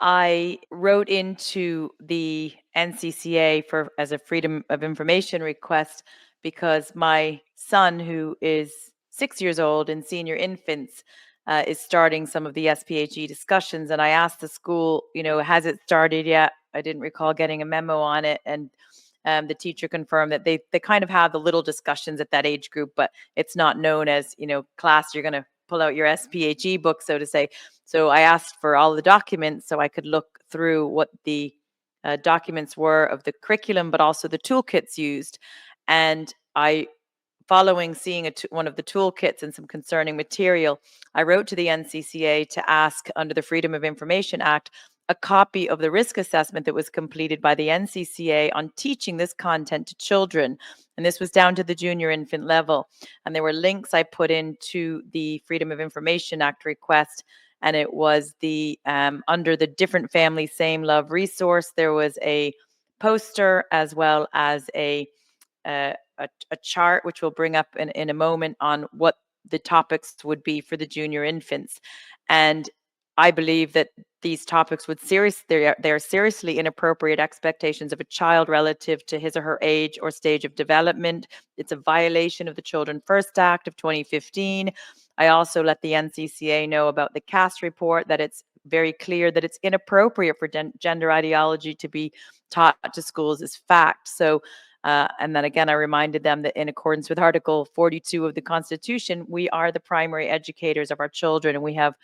I wrote into the NCCA as a Freedom of Information request because my son, who is 6 years old in senior infants, is starting some of the SPHE discussions. And I asked the school, has it started yet? I didn't recall getting a memo on it. And the teacher confirmed that they kind of have the little discussions at that age group, but it's not known as, class, you're going to pull out your SPHE book, so to say. So I asked for all the documents so I could look through what the documents were of the curriculum, but also the toolkits used. And following seeing one of the toolkits and some concerning material, I wrote to the NCCA to ask, under the Freedom of Information Act, a copy of the risk assessment that was completed by the NCCA on teaching this content to children. And this was down to the junior infant level. And there were links I put into the Freedom of Information Act request. And it was under the Different Families, Same Love resource, there was a poster as well as a chart, which we'll bring up in a moment, on what the topics would be for the junior infants. And I believe that these topics they're seriously inappropriate expectations of a child relative to his or her age or stage of development. It's a violation of the Children First Act of 2015. I also let the NCCA know about the CAS report, that it's very clear that it's inappropriate for gender ideology to be taught to schools as fact. So and then again, I reminded them that in accordance with Article 42 of the Constitution, we are the primary educators of our children, and we have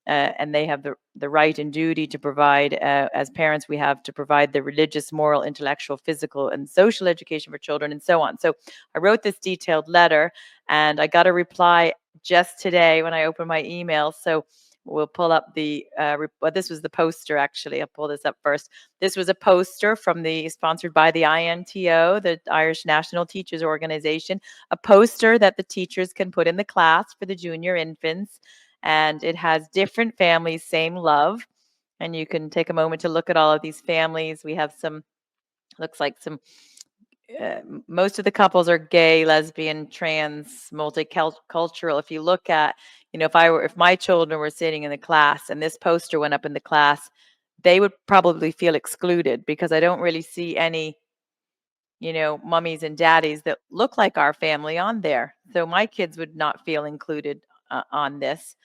and they have the right and duty to provide, as parents, we have to provide the religious, moral, intellectual, physical, and social education for children, and so on. So I wrote this detailed letter, and I got a reply just today when I opened my email. So we'll pull up this was the poster, actually. I'll pull this up first. This was a poster sponsored by the INTO, the Irish National Teachers Organization, a poster that the teachers can put in the class for the junior infants. And it has Different Families, Same Love. And you can take a moment to look at all of these families. We have most of the couples are gay, lesbian, trans, multicultural. If you look at, if my children were sitting in the class and this poster went up in the class, they would probably feel excluded, because I don't really see any, mummies and daddies that look like our family on there. So my kids would not feel included on this.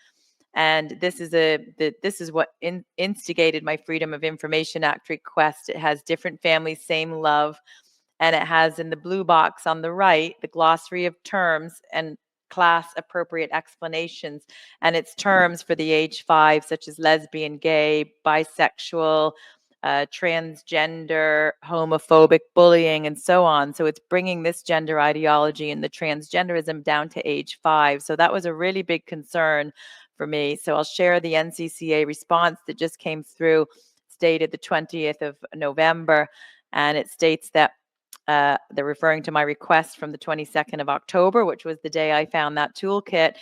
And this is what instigated my Freedom of Information Act request. It has Different Families, Same Love. And it has in the blue box on the right, the glossary of terms and class appropriate explanations. And it's terms for the age 5, such as lesbian, gay, bisexual, transgender, homophobic, bullying, and so on. So it's bringing this gender ideology and the transgenderism down to age 5. So that was a really big concern for me. So I'll share the NCCA response that just came through, stated the 20th of November. And it states that they're referring to my request from the 22nd of October, which was the day I found that toolkit.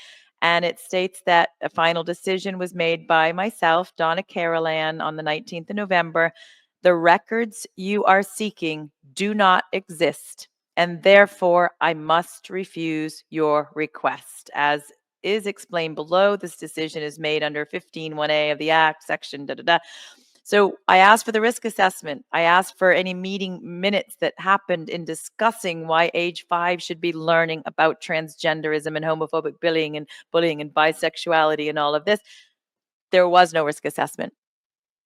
And it states that a final decision was made by myself, Donna Carolan, on the 19th of November. The records you are seeking do not exist, and therefore I must refuse your request. As is explained below, this decision is made under 15(1)(a) of the Act, section da-da-da. So I asked for the risk assessment. I asked for any meeting minutes that happened in discussing why age 5 should be learning about transgenderism and homophobic bullying and bisexuality and all of this. There was no risk assessment.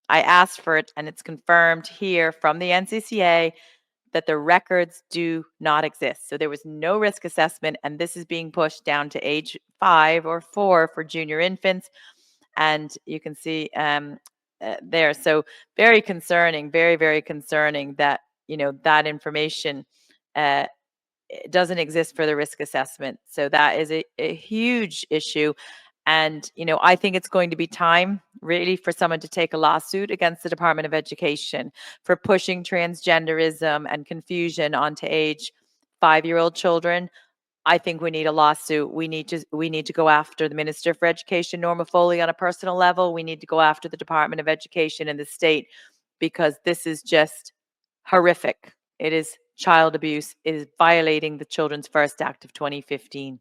I asked for it, and it's confirmed here from the NCCA that the records do not exist. So there was no risk assessment, and this is being pushed down to age 5 or 4 for junior infants. And you can see there. So very concerning, very, very concerning that, that information doesn't exist for the risk assessment. So that is a huge issue. And, I think it's going to be time really for someone to take a lawsuit against the Department of Education for pushing transgenderism and confusion onto age 5-year-old children. I think we need a lawsuit. We need to go after the Minister for Education, Norma Foley, on a personal level. We need to go after the Department of Education in the state, because this is just horrific. It is child abuse. It is violating the Children's First Act of 2015.